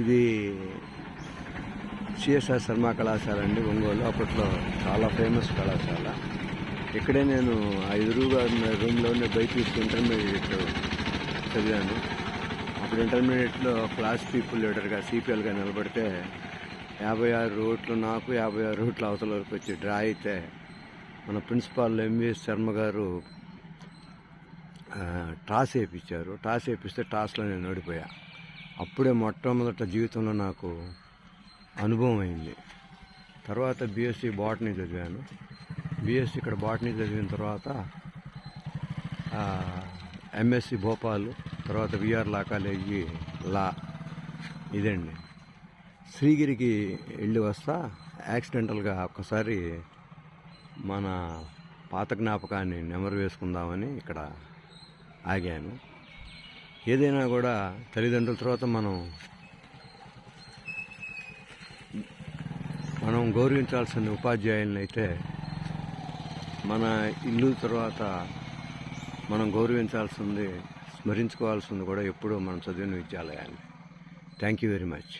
ఇది సిఎస్ఆర్ శర్మ కళాశాల అండి, ఒంగోలు. అప్పట్లో చాలా ఫేమస్ కళాశాల. ఇక్కడే నేను ఆ ఎదురుగా రూమ్లోనే బైపీసీ ఇంటర్మీడియట్ చదివాను. అప్పుడు ఇంటర్మీడియట్లో క్లాస్ పీపుల్ లీడర్గా సిపిఎల్గా నిలబడితే 56 ఓట్లు నాకు, 56 ఓట్లు అవతల వరకు వచ్చి డ్రా అయితే మన ప్రిన్సిపాల్ ఎంవిఎస్ శర్మ గారు టాస్ వేయించారు. టాస్ వేయిస్తే టాస్లో నేను ఓడిపోయా. అప్పుడే మొట్టమొదట జీవితంలో నాకు అనుభవం అయింది. తర్వాత బీఎస్సీ బాటనీ చదివాను. బీఎస్సీ ఇక్కడ బాటనీ చదివిన తర్వాత ఎంఎస్సి భోపాల్, తర్వాత విఆర్ లా కాలేజీ లా. ఇదండి. శ్రీగిరికి వెళ్ళి వస్తా యాక్సిడెంటల్గా ఒక్కసారి మన పాత జ్ఞాపకాన్ని నెమరు వేసుకుందామని ఇక్కడ ఆగాను. ఏదైనా కూడా తల్లిదండ్రుల తర్వాత మనం గౌరవించాల్సిన ఉపాధ్యాయులను అయితే మన ఇల్లు తర్వాత మనం గౌరవించాల్సింది, స్మరించుకోవాల్సింది కూడా ఎప్పుడూ మనం చదివిన విద్యాలయాన్ని. Thank you very much.